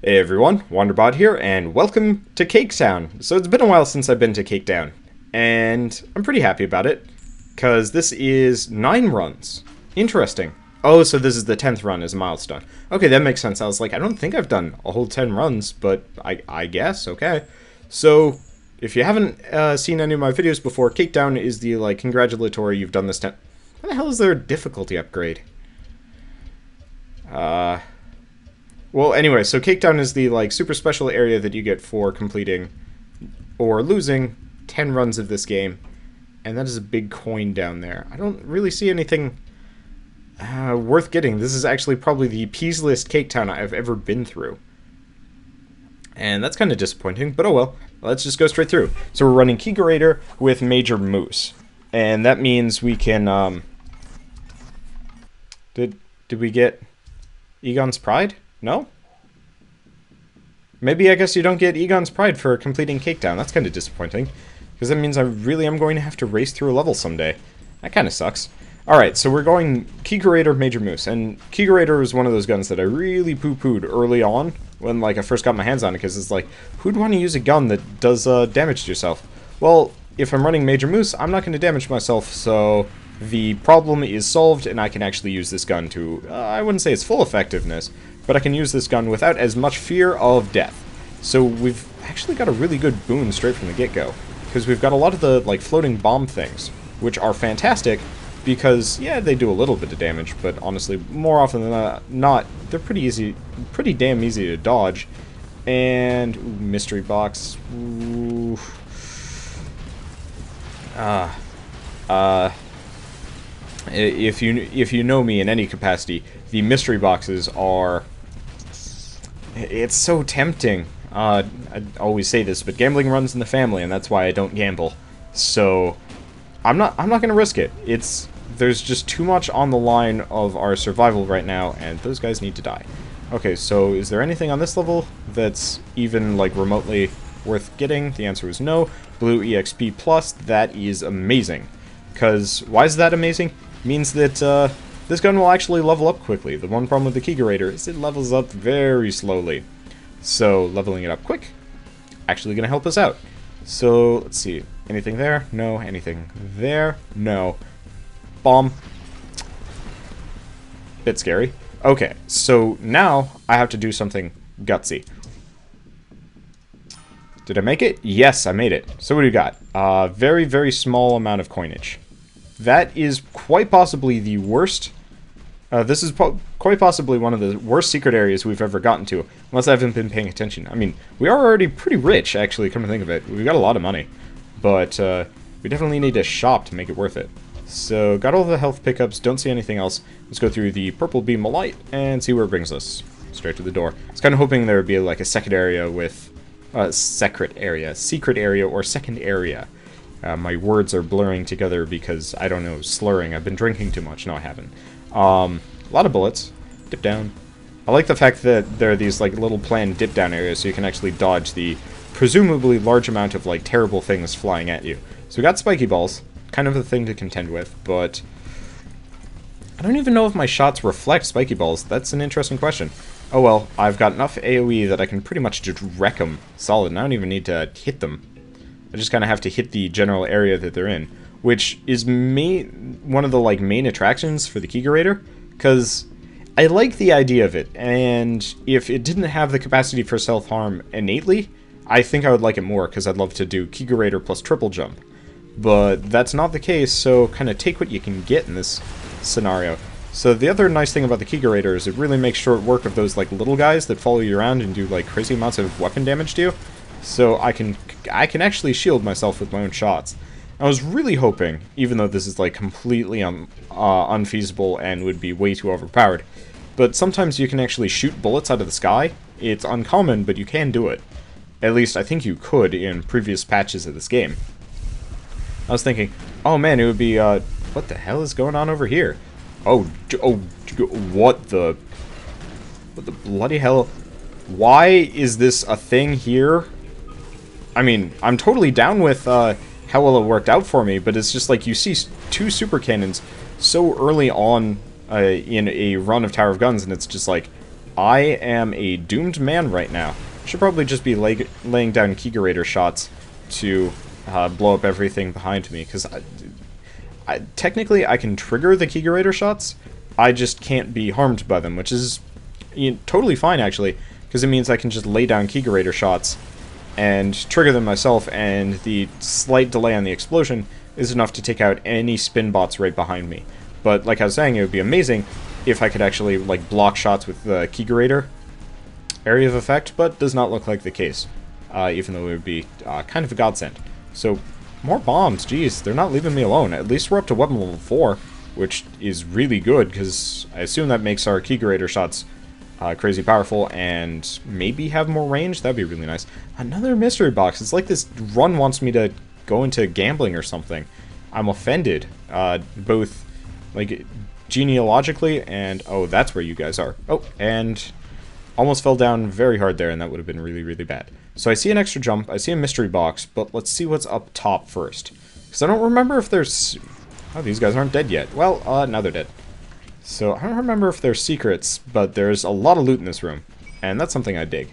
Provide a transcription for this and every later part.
Hey everyone, Wanderbot here, and welcome to Cake Town. So it's been a while since I've been to Cake Town, and I'm pretty happy about it, because this is 9 runs. Interesting. Oh, so this is the 10th run as a milestone. Okay, that makes sense. I was like, I don't think I've done a whole 10 runs, but I guess, okay. So, if you haven't seen any of my videos before, Cake Town is the, like, congratulatory you've done this 10... Why the hell is there a difficulty upgrade? Well, anyway, so Cake Town is the, like, super special area that you get for completing or losing 10 runs of this game. And that is a big coin down there. I don't really see anything worth getting. This is actually probably the peasiest Cake Town I've ever been through. And that's kind of disappointing, but oh well. Let's just go straight through. So we're running Kegerator with Major Moose. And that means we can, Did we get Egon's Pride? No? Maybe I guess you don't get Egon's Pride for completing Cake Town. That's kind of disappointing. Because that means I really am going to have to race through a level someday. That kind of sucks. Alright, so we're going Kegerator Major Moose. And Kegerator is one of those guns that I really poo-pooed early on. When like I first got my hands on it. Because it's like, who'd want to use a gun that does damage to yourself? Well, if I'm running Major Moose, I'm not going to damage myself. So the problem is solved. And I can actually use this gun to, I wouldn't say it's full effectiveness, but I can use this gun without as much fear of death. So we've actually got a really good boon straight from the get-go. Because we've got a lot of the, like, floating bomb things, which are fantastic, because, yeah, they do a little bit of damage, but honestly, more often than not, they're pretty damn easy to dodge. And, ooh, mystery box, ooh. If you know me in any capacity, the mystery boxes are... It's so tempting. I always say this, but gambling runs in the family, and that's why I don't gamble. So, I'm not going to risk it. There's just too much on the line of our survival right now, and those guys need to die. Okay, so is there anything on this level that's even, like, remotely worth getting? The answer is no. Blue EXP Plus, that is amazing. Because, why is that amazing? Means that, this gun will actually level up quickly. The one problem with the Kegerator is it levels up very slowly. So, leveling it up quick, actually going to help us out. So, let's see. Anything there? No. Anything there? No. Bomb. Bit scary. Okay, so now I have to do something gutsy. Did I make it? Yes, I made it. So what do you got? Very, very small amount of coinage. That is quite possibly the worst... this is quite possibly one of the worst secret areas we've ever gotten to, unless I haven't been paying attention. I mean, we are already pretty rich, actually, come to think of it. We've got a lot of money, but we definitely need a shop to make it worth it. So, got all the health pickups, don't see anything else. Let's go through the purple beam of light and see where it brings us. Straight to the door. I was kind of hoping there would be like a secret area with... secret area or second area. My words are blurring together because, I don't know, slurring. I've been drinking too much. No, I haven't. A lot of bullets. Dip down. I like the fact that there are these, like, little planned dip down areas so you can actually dodge the presumably large amount of, like, terrible things flying at you. So we got spiky balls. Kind of a thing to contend with, but... I don't even know if my shots reflect spiky balls. That's an interesting question. Oh well, I've got enough AoE that I can pretty much just wreck them solid, and I don't even need to hit them. I just kind of have to hit the general area that they're in, which is one of the, like, main attractions for the Kegerator, because I like the idea of it, and if it didn't have the capacity for self-harm innately, I think I would like it more, because I'd love to do Kegerator plus triple jump. But that's not the case, so kind of take what you can get in this scenario. So the other nice thing about the Kegerator is it really makes short work of those, like, little guys that follow you around and do, like, crazy amounts of weapon damage to you. So I can actually shield myself with my own shots. I was really hoping, even though this is, like, completely unfeasible and would be way too overpowered, but sometimes you can actually shoot bullets out of the sky. It's uncommon, but you can do it. At least I think you could in previous patches of this game. I was thinking, oh man, it would be, what the hell is going on over here? What the bloody hell? Why is this a thing here? I mean, I'm totally down with, how well it worked out for me, but it's just like you see 2 super cannons so early on in a run of Tower of Guns, and it's just like, I am a doomed man right now. Should probably just be laying down Kegerator shots to blow up everything behind me, because technically I can trigger the Kegerator shots, I just can't be harmed by them, which is totally fine actually, because it means I can just lay down Kegerator shots and trigger them myself, and the slight delay on the explosion is enough to take out any spin bots right behind me. But like I was saying, it would be amazing if I could actually like block shots with the Kegerator area of effect, but does not look like the case, even though it would be kind of a godsend. So, more bombs, geez, they're not leaving me alone. At least we're up to weapon level 4, which is really good, because I assume that makes our Kegerator shots crazy powerful, and maybe have more range. That'd be really nice. Another mystery box. It's like this run wants me to go into gambling or something. I'm offended, both like genealogically and oh, that's where you guys are. Oh, and almost fell down very hard there, and that would have been really, really bad. So I see an extra jump, I see a mystery box, but let's see what's up top first, because I don't remember if there's... Oh, these guys aren't dead yet. Well, now they're dead. So I don't remember if there's secrets, but there's a lot of loot in this room, and that's something I dig.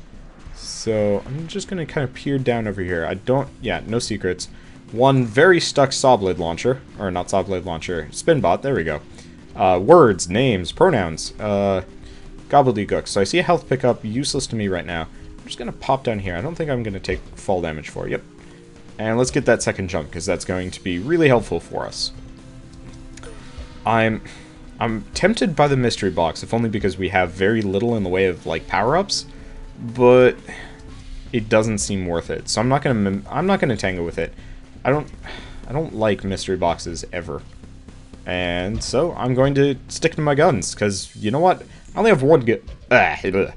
So I'm just going to kind of peer down over here. I don't... Yeah, no secrets. One very stuck saw blade launcher, or not saw blade launcher, spinbot, there we go. Words, names, pronouns, gobbledygook. So I see a health pickup, useless to me right now. I'm just going to pop down here. I don't think I'm going to take fall damage for it. Yep. And let's get that second jump, because that's going to be really helpful for us. I'm tempted by the mystery box, if only because we have very little in the way of like power-ups, but it doesn't seem worth it. So I'm not gonna tango with it. I don't like mystery boxes ever. And so I'm going to stick to my guns, because you know what? I only have one gun.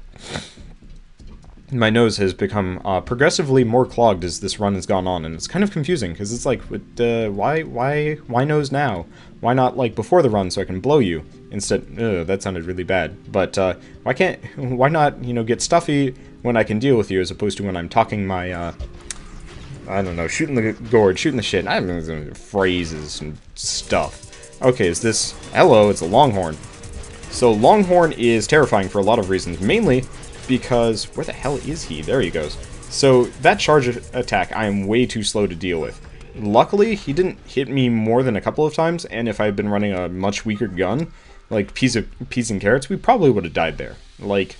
My nose has become progressively more clogged as this run has gone on, and it's kind of confusing, because it's like, why nose now? Why not, like, before the run so I can blow you? Instead, that sounded really bad. But, why not, you know, get stuffy when I can deal with you, as opposed to when I'm talking my, I don't know, shooting the gourd, shooting the shit, I don't know, phrases and stuff. Okay, is this... Hello, it's a Longhorn. So, Longhorn is terrifying for a lot of reasons, mainly because... Where the hell is he? There he goes. So, that charge attack I am way too slow to deal with. Luckily, he didn't hit me more than a couple of times, and if I had been running a much weaker gun, like peas and carrots, we probably would have died there. Like,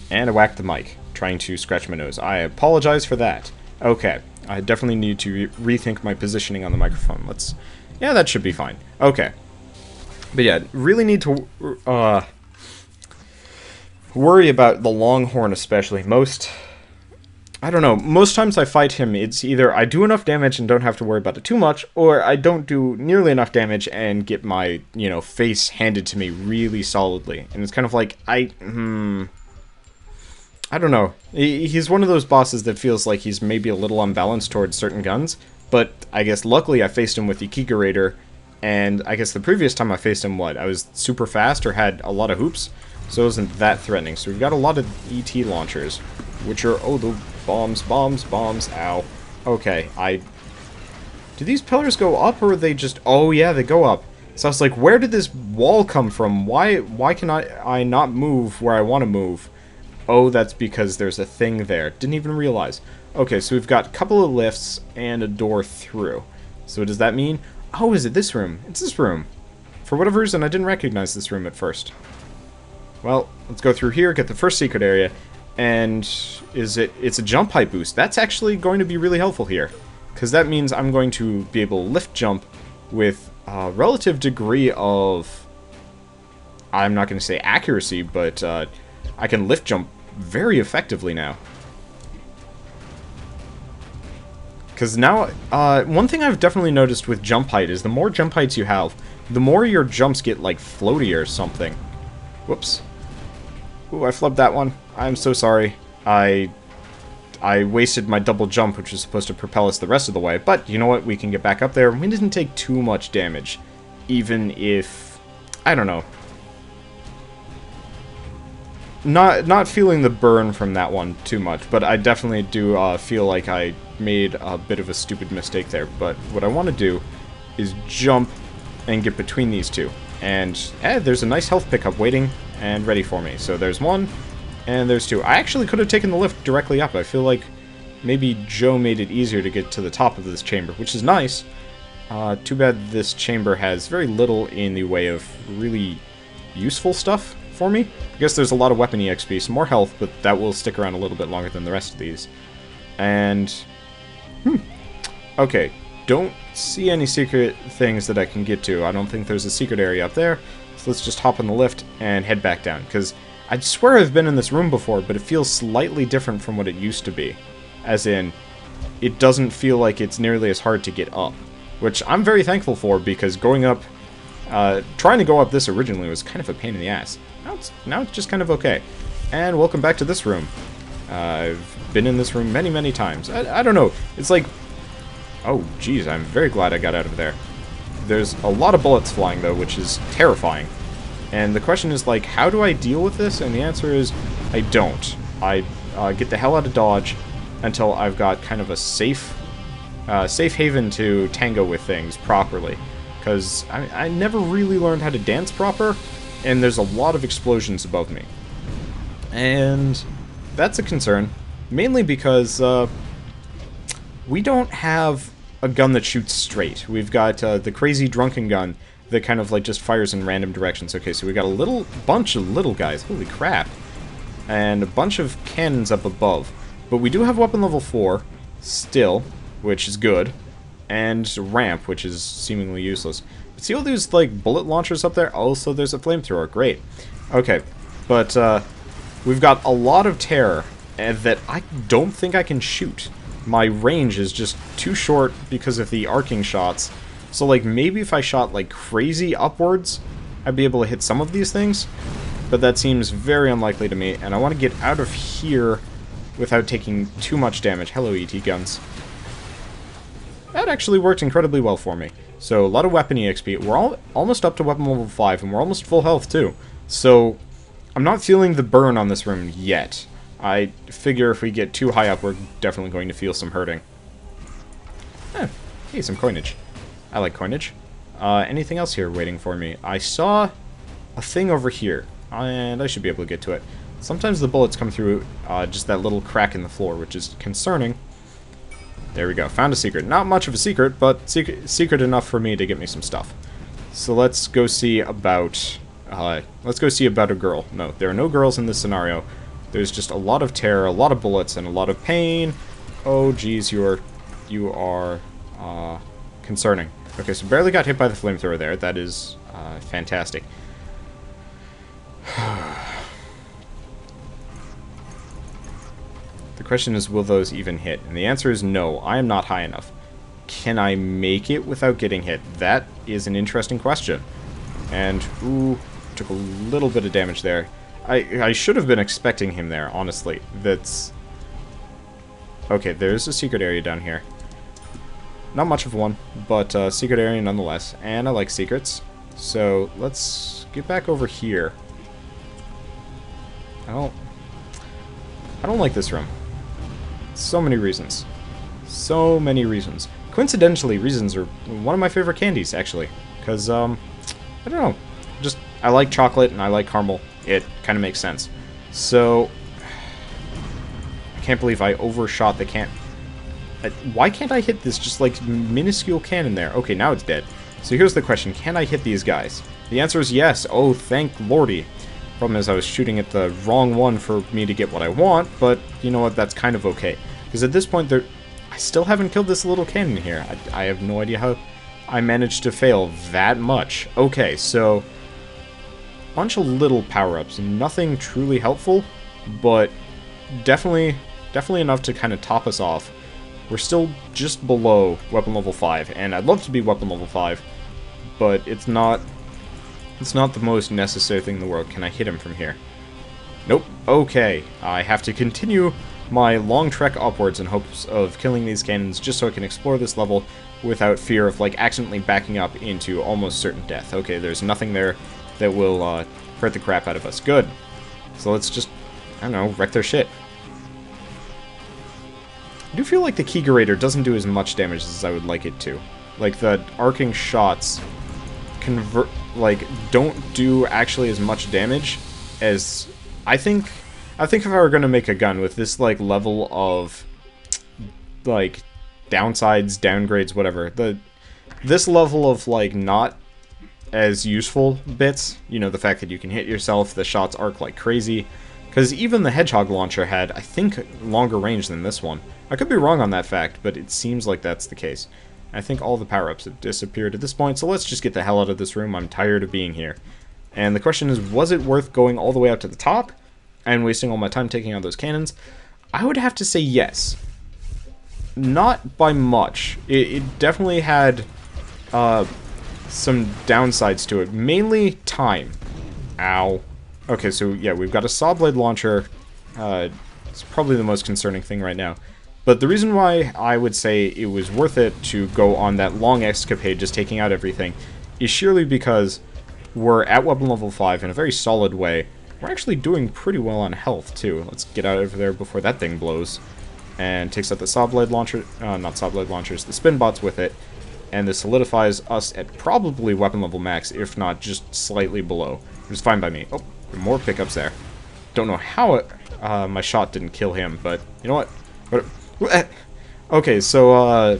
and I whacked the mic, trying to scratch my nose. I apologize for that. Okay, I definitely need to rethink my positioning on the microphone. Let's... Yeah, that should be fine. Okay. But yeah, really need to worry about the Longhorn especially. I don't know, most times I fight him, it's either I do enough damage and don't have to worry about it too much, or I don't do nearly enough damage and get my, you know, face handed to me really solidly. And it's kind of like, I don't know. He's one of those bosses that feels like he's maybe a little unbalanced towards certain guns, but I guess luckily I faced him with the Kegerator, and I guess the previous time I faced him, I was super fast or had a lot of hoops, so it wasn't that threatening. So we've got a lot of ET launchers, which are, oh, the bombs, ow. Okay, do these pillars go up, or are they just, oh yeah, they go up. So I was like, where did this wall come from? Why can I not move where I want to move? Oh, that's because there's a thing there. Didn't even realize. Okay, so we've got a couple of lifts and a door through. So does that mean, oh, is it this room? It's this room. For whatever reason, I didn't recognize this room at first. Well, let's go through here, get the first secret area. And it's a jump height boost. That's actually going to be really helpful here, because that means I'm going to be able to lift jump with a relative degree of, I'm not going to say accuracy, but I can lift jump very effectively now. Because now, one thing I've definitely noticed with jump height is the more jump heights you have, the more your jumps get like floaty or something. Whoops. Ooh, I flubbed that one. I'm so sorry. I wasted my double jump, which was supposed to propel us the rest of the way, but you know what? We can get back up there. We didn't take too much damage, even if... I don't know. Not feeling the burn from that one too much, but I definitely do feel like I made a bit of a stupid mistake there. But what I want to do is jump and get between these two. And there's a nice health pickup waiting and ready for me. So there's one, and there's two. I actually could have taken the lift directly up. I feel like maybe Joe made it easier to get to the top of this chamber, which is nice. Too bad this chamber has very little in the way of really useful stuff for me. I guess there's a lot of weapon EXP, some more health, but that will stick around a little bit longer than the rest of these. And... okay, don't see any secret things that I can get to. I don't think there's a secret area up there, so let's just hop in the lift and head back down, because I swear I've been in this room before, but it feels slightly different from what it used to be. As in, it doesn't feel like it's nearly as hard to get up, which I'm very thankful for, because going up, trying to go up this originally was kind of a pain in the ass. Now it's just kind of okay. And welcome back to this room. I've been in this room many, many times. I don't know. It's like... oh, geez, I'm very glad I got out of there. There's a lot of bullets flying, though, which is terrifying. And the question is, like, how do I deal with this? And the answer is, I don't. I get the hell out of Dodge until I've got kind of a safe haven to tango with things properly. Because I never really learned how to dance proper, and there's a lot of explosions above me. And that's a concern, mainly because we don't have a gun that shoots straight. We've got the crazy drunken gun that kind of like just fires in random directions. Okay, so we got a bunch of little guys, holy crap, and a bunch of cannons up above. But we do have weapon level 4 still, which is good, and ramp, which is seemingly useless. But see all these like bullet launchers up there? Also, there's a flamethrower. Great. Okay, but we've got a lot of terror that I don't think I can shoot. My range is just too short because of the arcing shots. So, like, maybe if I shot like crazy upwards, I'd be able to hit some of these things. But that seems very unlikely to me, and I want to get out of here without taking too much damage. Hello, ET guns. That actually worked incredibly well for me. So, a lot of weapon EXP. We're almost up to weapon level 5, and we're almost full health, too. So, I'm not feeling the burn on this room yet. I figure if we get too high up, we're definitely going to feel some hurting. Hey, some coinage. I like coinage. Anything else here waiting for me? I saw a thing over here, and I should be able to get to it. Sometimes the bullets come through just that little crack in the floor, which is concerning. There we go. Found a secret. Not much of a secret, but secret enough for me to get me some stuff. So let's go see about... a girl. No, there are no girls in this scenario. There's just a lot of terror, a lot of bullets, and a lot of pain. Oh, geez, you are concerning. Okay, so barely got hit by the flamethrower there. That is fantastic. The question is, will those even hit? And the answer is no, I am not high enough. Can I make it without getting hit? That is an interesting question. And, ooh, took a little bit of damage there. I should have been expecting him there, honestly. That's... okay, there's a secret area down here. Not much of one, but secret area nonetheless. And I like secrets. So, let's get back over here. I don't like this room. So many reasons. So many reasons. Coincidentally, reasons are one of my favorite candies, actually. Because, I don't know. Just, I like chocolate and I like caramel. It kind of makes sense. So, I can't believe I overshot the can... why can't I hit this just, like, minuscule cannon there? Okay, now it's dead. So here's the question. Can I hit these guys? The answer is yes. Oh, thank lordy. Problem is I was shooting at the wrong one for me to get what I want, but you know what? That's kind of okay. Because at this point, I still haven't killed this little cannon here. I have no idea how I managed to fail that much. Okay, so... bunch of little power-ups. Nothing truly helpful, but definitely enough to kind of top us off. We're still just below weapon level 5, and I'd love to be weapon level 5, but it's not the most necessary thing in the world. Can I hit him from here? Nope. Okay. I have to continue my long trek upwards in hopes of killing these cannons just so I can explore this level without fear of, like, accidentally backing up into almost certain death. Okay, there's nothing there that will hurt the crap out of us. Good. So let's just, I don't know, wreck their shit. I do feel like the Kegerator doesn't do as much damage as I would like it to. Like, the arcing shots don't do actually as much damage as I think if I were going to make a gun with this like level of like downsides, downgrades, whatever, this level of like not as useful bits, you know, the fact that you can hit yourself, the shots arc like crazy, because even the Hedgehog launcher had, I think, longer range than this one. I could be wrong on that fact, but it seems like that's the case. I think all the power-ups have disappeared at this point, so let's just get the hell out of this room. I'm tired of being here. And the question is, was it worth going all the way out to the top and wasting all my time taking out those cannons? I would have to say yes. Not by much. It definitely had some downsides to it. Mainly time. Ow. Okay, so yeah, we've got a saw blade launcher. It's probably the most concerning thing right now. But the reason why I would say it was worth it to go on that long escapade just taking out everything is surely because we're at weapon level 5 in a very solid way. We're actually doing pretty well on health, too. Let's get out of there before that thing blows. And takes out the saw blade launcher, not saw blade launchers, the spin bots with it. And this solidifies us at probably weapon level max, if not just slightly below. Which is fine by me. Oh, more pickups there. Don't know how my shot didn't kill him, but you know what? Okay, so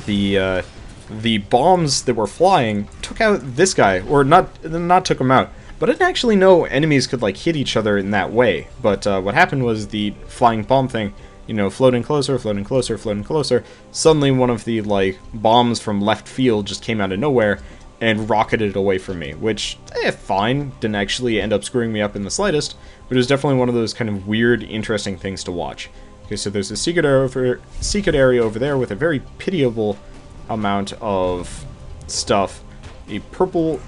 the bombs that were flying took out this guy, or not took him out. But I didn't actually know enemies could like hit each other in that way. But what happened was the flying bomb thing, you know, floating closer, floating closer, floating closer. Suddenly one of the like bombs from left field just came out of nowhere and rocketed away from me, which, fine, didn't actually end up screwing me up in the slightest, but it was definitely one of those kind of weird, interesting things to watch. Okay, so there's a secret area over there with a very pitiable amount of stuff. A purple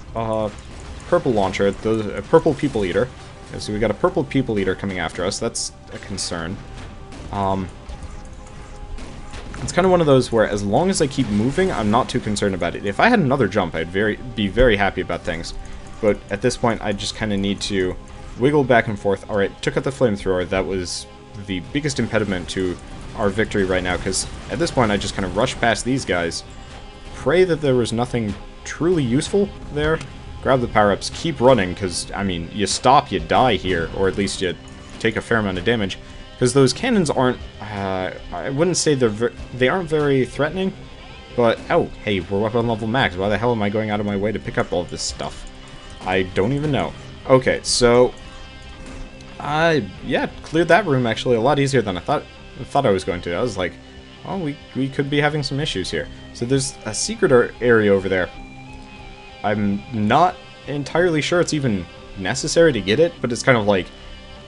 launcher, a purple people eater. Okay, so we got a purple people eater coming after us. That's a concern. It's kind of one of those where as long as I keep moving, I'm not too concerned about it. If I had another jump, I'd be very happy about things. But at this point, I just kind of need to wiggle back and forth. Alright, took out the flamethrower. That was the biggest impediment to our victory right now, because at this point I just kind of rush past these guys, pray that there was nothing truly useful there, grab the power-ups, keep running, because, I mean, you stop, you die here, or at least you take a fair amount of damage, because those cannons aren't, I wouldn't say they aren't very threatening, but, oh, hey, we're weapon level max, why the hell am I going out of my way to pick up all this stuff? I don't even know. Okay, so yeah, cleared that room actually a lot easier than I thought I was going to. I was like, oh, we could be having some issues here. So there's a secret area over there. I'm not entirely sure it's even necessary to get it, but it's kind of like,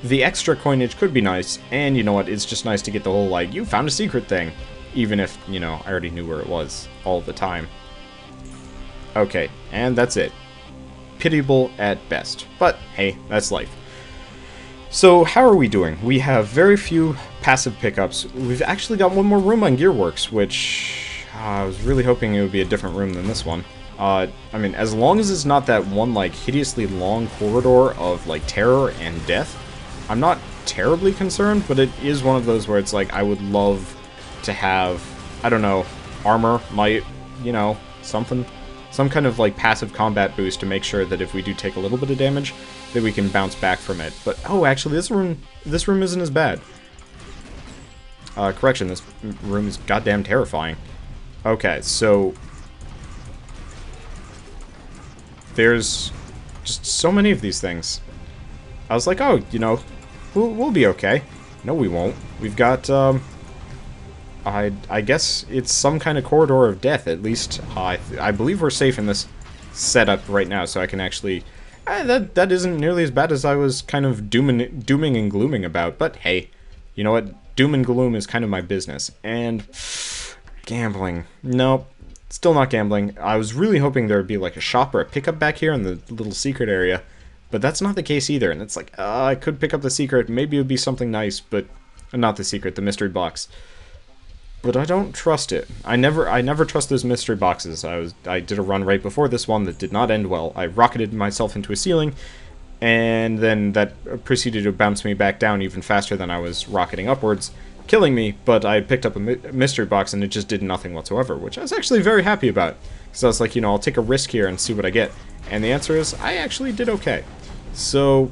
the extra coinage could be nice, and you know what, it's just nice to get the whole, like, you found a secret thing, even if, you know, I already knew where it was all the time. Okay, and that's it. Pitiable at best, but hey, that's life. So, how are we doing? We have very few passive pickups. We've actually got one more room on Gearworks, which I was really hoping it would be a different room than this one. I mean, as long as it's not that one, like, hideously long corridor of, like, terror and death, I'm not terribly concerned, but it is one of those where it's like, I would love to have, I don't know, armor, might, you know, something. Some kind of, like, passive combat boost to make sure that if we do take a little bit of damage, that we can bounce back from it. But, oh, actually, this room isn't as bad. Correction, this room is goddamn terrifying. Okay, so there's just so many of these things. I was like, oh, you know, we'll be okay. No, we won't. We've got, I guess it's some kind of corridor of death, at least. I believe we're safe in this setup right now, so I can actually... that isn't nearly as bad as I was kind of dooming and glooming about, but hey, you know what? Doom and gloom is kind of my business. And gambling. Nope. Still not gambling. I was really hoping there would be like a shop or a pickup back here in the little secret area, but that's not the case either. And it's like, I could pick up the secret. Maybe it would be something nice, but not the secret, the mystery box. But I don't trust it. I never trust those mystery boxes. I did a run right before this one that did not end well. I rocketed myself into a ceiling, and then that proceeded to bounce me back down even faster than I was rocketing upwards, killing me, but I picked up a mystery box and it just did nothing whatsoever, which I was actually very happy about. Because I was like, you know, I'll take a risk here and see what I get. And the answer is, I actually did okay. So,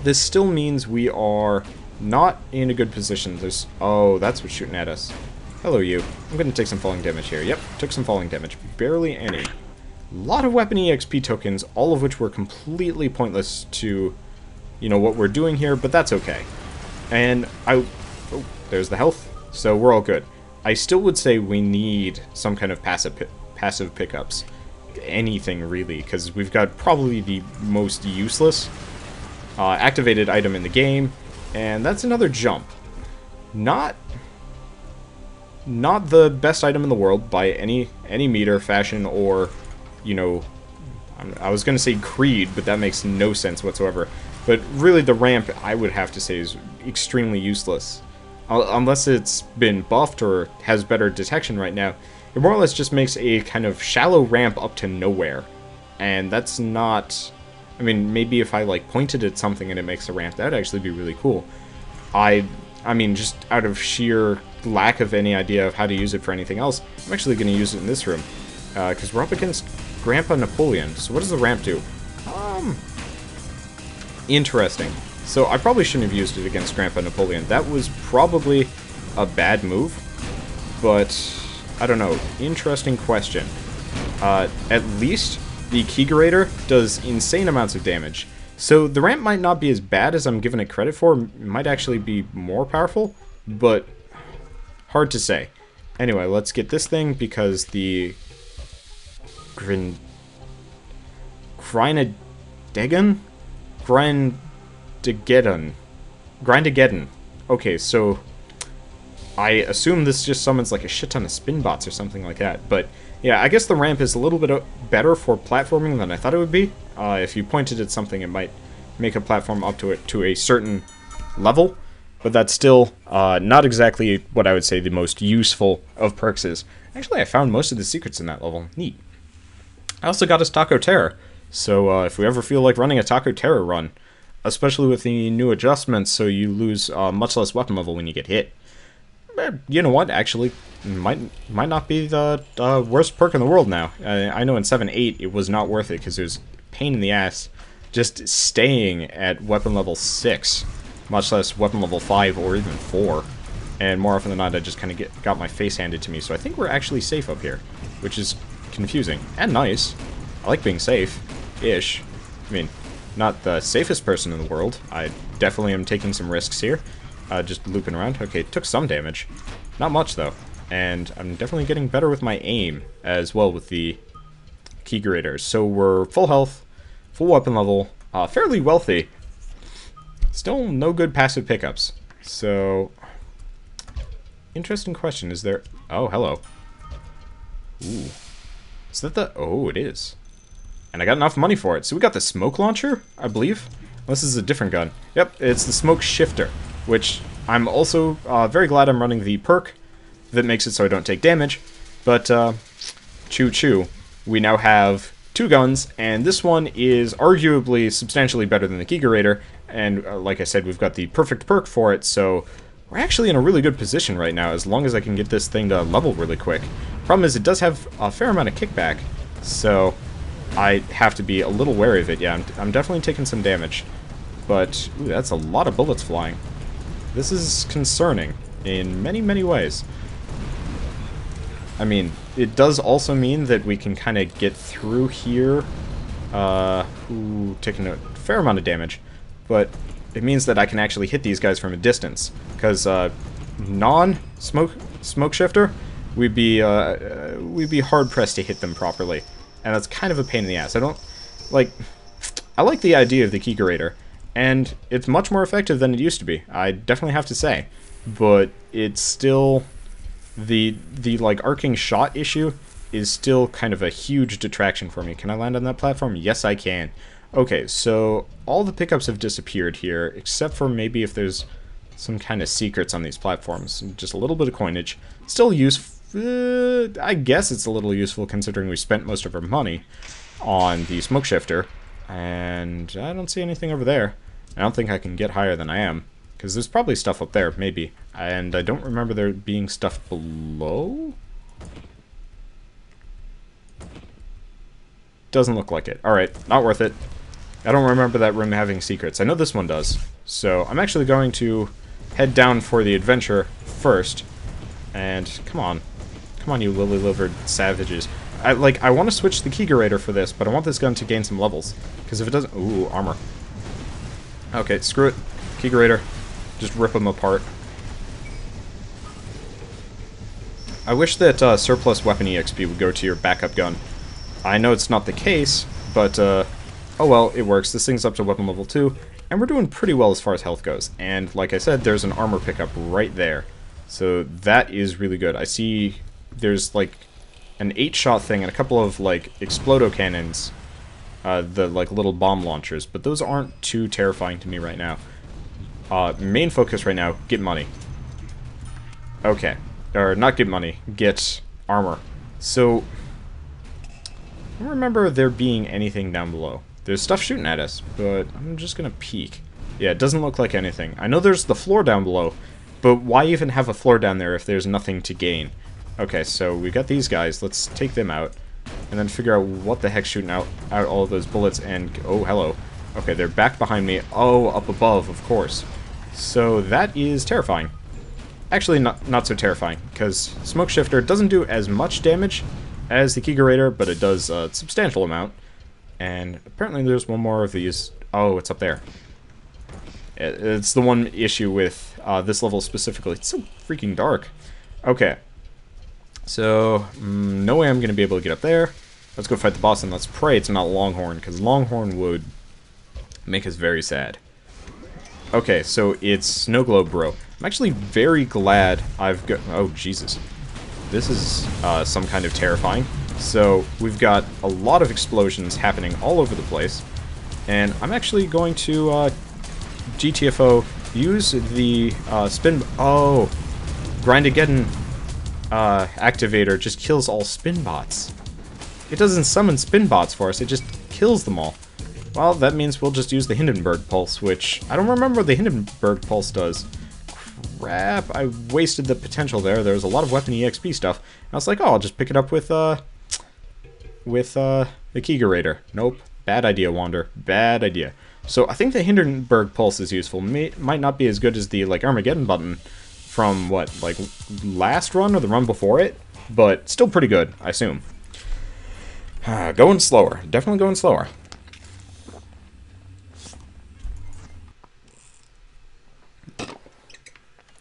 this still means we are not in a good position. There's... Oh, that's what's shooting at us. Hello, you. I'm going to take some falling damage here. Yep, took some falling damage. Barely any. A lot of weapon EXP tokens, all of which were completely pointless to, you know, what we're doing here, but that's okay. And oh, there's the health, so we're all good. I still would say we need some kind of passive pickups. Anything, really, because we've got probably the most useless activated item in the game, and that's another jump. Not the best item in the world by any meter, fashion, or, you know, I was going to say creed, but that makes no sense whatsoever. But really, the ramp, I would have to say, is extremely useless. Unless it's been buffed or has better detection right now, it more or less just makes a kind of shallow ramp up to nowhere. And that's not... I mean, maybe if I, like, pointed at something and it makes a ramp, that would actually be really cool. I mean, just out of sheer lack of any idea of how to use it for anything else, I'm actually going to use it in this room. Because we're up against Grandpa Napoleon. So what does the ramp do? Interesting. So I probably shouldn't have used it against Grandpa Napoleon. That was probably a bad move. But, I don't know. Interesting question. At least the Kegerator does insane amounts of damage. So the ramp might not be as bad as I'm giving it credit for. It might actually be more powerful. But hard to say. Anyway, let's get this thing because the Grindageddon. Okay, so I assume this just summons like a shit ton of spin bots or something like that. But yeah, I guess the ramp is a little bit better for platforming than I thought it would be. If you pointed at something, it might make a platform up to a certain level. But that's still not exactly what I would say the most useful of perks is. Actually, I found most of the secrets in that level. Neat. I also got us Taco Terror. So if we ever feel like running a Taco Terror run, especially with the new adjustments so you lose much less weapon level when you get hit. You know what, actually, might not be the worst perk in the world now. I know in 7.8 it was not worth it because it was a pain in the ass just staying at weapon level 6, much less weapon level 5 or even 4. And more often than not, I just kind of got my face handed to me. So I think we're actually safe up here, which is confusing and nice. I like being safe-ish. I mean, not the safest person in the world. I definitely am taking some risks here. Just looping around. Okay, took some damage. Not much, though. And I'm definitely getting better with my aim as well with the Kegerators. So we're full health, full weapon level, fairly wealthy. Still no good passive pickups. So, interesting question. Is there... Oh, hello. Ooh. Is that the... Oh, it is. And I got enough money for it. So we got the smoke launcher, I believe. This is a different gun. Yep, it's the smoke shifter, which I'm also very glad I'm running the perk that makes it so I don't take damage. But, choo-choo, we now have 2 guns, and this one is arguably substantially better than the Kegerator, and like I said, we've got the perfect perk for it, so we're actually in a really good position right now, as long as I can get this thing to level really quick. Problem is, it does have a fair amount of kickback, so I have to be a little wary of it. Yeah, I'm definitely taking some damage. But, ooh, that's a lot of bullets flying. This is concerning in many, many ways. I mean, it does also mean that we can kind of get through here. Ooh, taking a fair amount of damage. But it means that I can actually hit these guys from a distance. Because non-smoke shifter, we'd be hard-pressed to hit them properly. And that's kind of a pain in the ass. I like the idea of the Kegerator. And it's much more effective than it used to be. I definitely have to say. But it's still... The like, arcing shot issue is still kind of a huge detraction for me. Can I land on that platform? Yes, I can. Okay, so all the pickups have disappeared here, except for maybe if there's some kind of secrets on these platforms. Just a little bit of coinage. Still useful. I guess it's a little useful considering we spent most of our money on the smoke shifter. And I don't see anything over there. I don't think I can get higher than I am. Because there's probably stuff up there, maybe. And I don't remember there being stuff below? Doesn't look like it. Alright, not worth it. I don't remember that room having secrets. I know this one does. So I'm actually going to head down for the adventure first. And come on. Come on, you lily-livered savages. I want to switch the Kegerator for this, but I want this gun to gain some levels. Because if it doesn't... Ooh, armor. Okay, screw it. Kegerator. Just rip them apart. I wish that surplus weapon EXP would go to your backup gun. I know it's not the case, but, oh well, it works. This thing's up to weapon level 2, and we're doing pretty well as far as health goes. And, like I said, there's an armor pickup right there. So that is really good. I see there's, like, an 8-shot thing and a couple of, like, explodo cannons. The, like, little bomb launchers, but those aren't too terrifying to me right now. Main focus right now, get money. Okay. Or, not get money, get armor. So, I don't remember there being anything down below. There's stuff shooting at us, but I'm just gonna peek. Yeah, it doesn't look like anything. I know there's the floor down below, but why even have a floor down there if there's nothing to gain? Okay, so we got these guys. Let's take them out, and then figure out what the heck's shooting out all of those bullets, and... Oh, hello. Okay, they're back behind me. Oh, up above, of course. So that is terrifying. Actually, not so terrifying, because Smoke Shifter doesn't do as much damage as the Kegerator, but it does a substantial amount. And apparently there's one more of these. Oh, it's up there. It's the one issue with this level specifically. It's so freaking dark. Okay. So, no way I'm going to be able to get up there. Let's go fight the boss, and let's pray it's not Longhorn, because Longhorn would make us very sad. Okay, so it's Snow Globe Bro. I'm actually very glad I've got... Oh, Jesus. This is some kind of terrifying. So, we've got a lot of explosions happening all over the place. And I'm actually going to GTFO use the spin... Oh! Grindageddon activator just kills all spin bots. It doesn't summon spin bots for us, it just kills them all. Well, that means we'll just use the Hindenburg Pulse, which I don't remember what the Hindenburg Pulse does. Crap, I wasted the potential there. There was a lot of weapon EXP stuff. And I was like, oh, I'll just pick it up with the Kegerator. Nope. Bad idea, Wander. Bad idea. So I think the Hindenburg Pulse is useful. Might not be as good as the, like, Armageddon button from, what, like, last run or the run before it? But still pretty good, I assume. Going slower. Definitely going slower.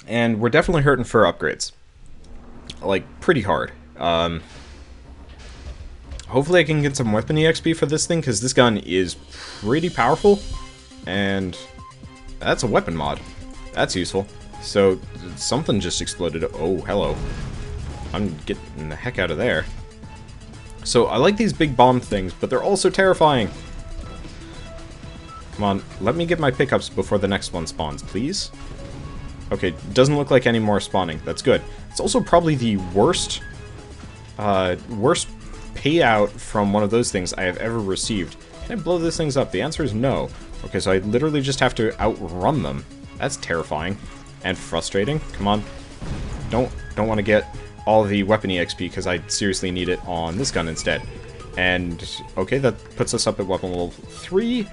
And we're definitely hurting for upgrades. Like, pretty hard. Hopefully I can get some weapon EXP for this thing, because this gun is pretty powerful. And that's a weapon mod. That's useful. So, something just exploded. Oh, hello. I'm getting the heck out of there. So, I like these big bomb things, but they're also terrifying. Come on, let me get my pickups before the next one spawns, please. Okay, doesn't look like any more spawning. That's good. It's also probably the worst payout from one of those things I have ever received. Can I blow these things up? The answer is no. Okay, so I literally just have to outrun them. That's terrifying and frustrating. Come on. Don't want to get all the weapon EXP because I seriously need it on this gun instead. And, okay, that puts us up at weapon level 3.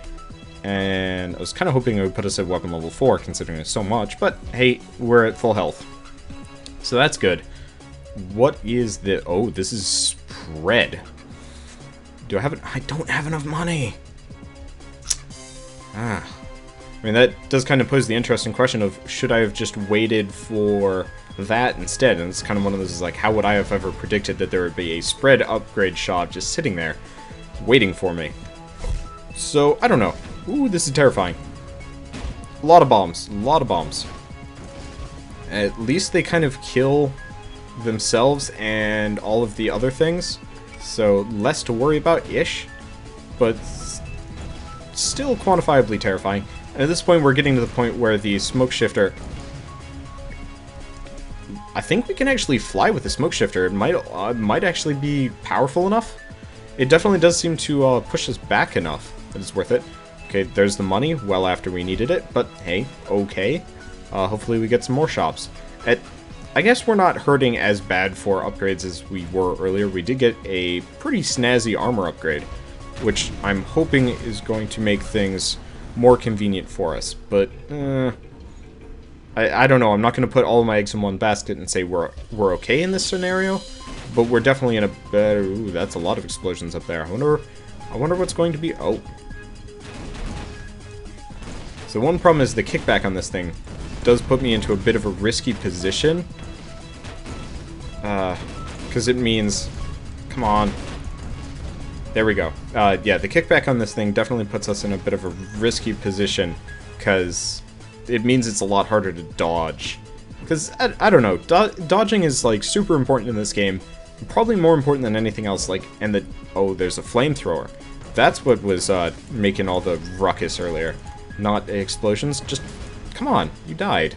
And I was kind of hoping it would put us at weapon level 4, considering it's so much. But, hey, we're at full health. So that's good. What is the... Oh, this is spread. Do I have it? I don't have enough money. I mean, that does kind of pose the interesting question of, should I have just waited for that instead? And it's kind of one of those, like, how would I have ever predicted that there would be a spread upgrade shop just sitting there, waiting for me? So, I don't know. Ooh, this is terrifying. A lot of bombs. A lot of bombs. At least they kind of kill themselves and all of the other things. So, less to worry about-ish. But still quantifiably terrifying. And at this point, we're getting to the point where the Smoke Shifter... I think we can actually fly with the Smoke Shifter. It might actually be powerful enough. It definitely does seem to push us back enough that it's worth it. Okay, there's the money, well after we needed it, but hey, okay. Hopefully we get some more shops. I guess we're not hurting as bad for upgrades as we were earlier. We did get a pretty snazzy armor upgrade. which I'm hoping is going to make things more convenient for us. But, I don't know. I'm not going to put all of my eggs in one basket and say we're okay in this scenario, but we're definitely in a better... Ooh, that's a lot of explosions up there. I wonder what's going to be... Oh. So one problem is the kickback on this thing does put me into a bit of a risky position. Because it means... Come on. There we go. Yeah, the kickback on this thing definitely puts us in a bit of a risky position, because it means it's a lot harder to dodge. Because, I don't know, dodging is, like, super important in this game. Probably more important than anything else, like, and the... Oh, there's a flamethrower. That's what was, making all the ruckus earlier. Not explosions. Just, come on, you died.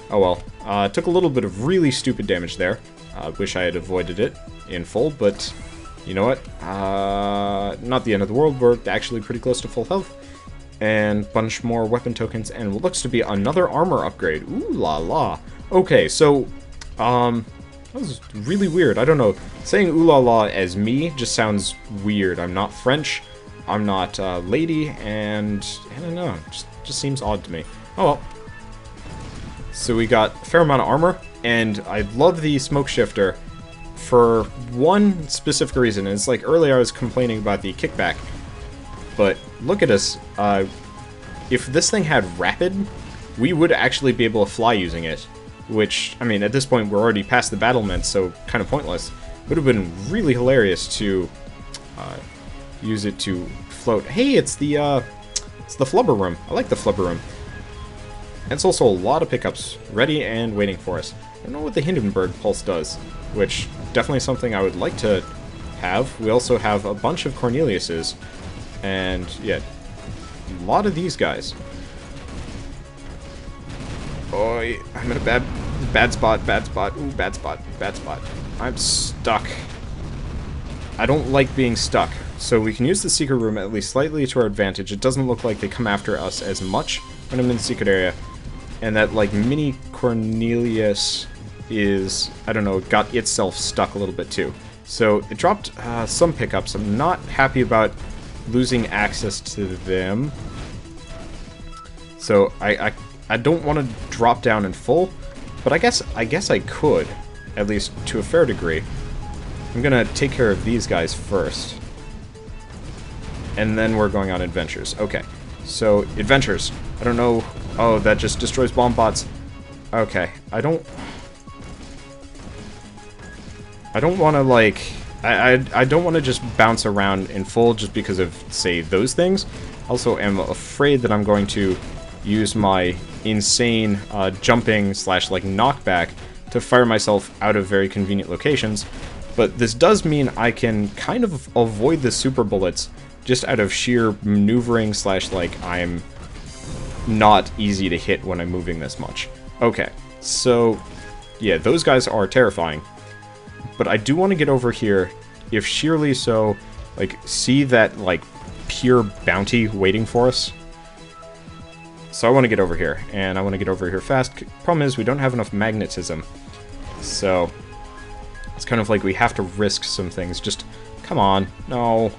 Oh well. Took a little bit of really stupid damage there. Wish I had avoided it in full, but you know what? Not the end of the world. We're actually pretty close to full health. And bunch more weapon tokens, and what looks to be another armor upgrade. Ooh la la. Okay, so, that was really weird. I don't know. Saying ooh la la as me just sounds weird. I'm not French. I'm not lady, and I don't know. Just seems odd to me. Oh well. So we got a fair amount of armor, and I love the smoke shifter for one specific reason. It's like earlier I was complaining about the kickback, but look at us. If this thing had rapid, we would actually be able to fly using it, which, I mean, at this point we're already past the battlements, so kind of pointless. Would have been really hilarious to use it to float. Hey, it's the flubber room. I like the flubber room. And it's also a lot of pickups ready and waiting for us. I don't know what the Hindenburg Pulse does, which definitely something I would like to have. We also have a bunch of Corneliuses, and yeah, a lot of these guys. Oh, I'm in a bad spot. Ooh, bad spot. I'm stuck. I don't like being stuck. So we can use the secret room at least slightly to our advantage. It doesn't look like they come after us as much when I'm in the secret area. And that, like, mini Cornelius is, I don't know, got itself stuck a little bit too. So it dropped some pickups. I'm not happy about losing access to them. So I don't want to drop down in full, but I guess I could, at least to a fair degree. I'm gonna take care of these guys first. And then we're going on adventures. Okay, so adventures. I don't know. Oh, that just destroys bomb bots. Okay, I don't want to, like, I don't want to just bounce around in full just because of, say, those things. Also, am afraid that I'm going to use my insane jumping slash, like, knockback to fire myself out of very convenient locations. But this does mean I can kind of avoid the super bullets just out of sheer maneuvering slash, like, I'm not easy to hit when I'm moving this much. Okay, so, yeah, those guys are terrifying. But I do want to get over here, if sheerly so, like, see that, like, pure bounty waiting for us. So I want to get over here, and I want to get over here fast. Problem is, we don't have enough magnetism. So, it's kind of like we have to risk some things. Just, come on, no.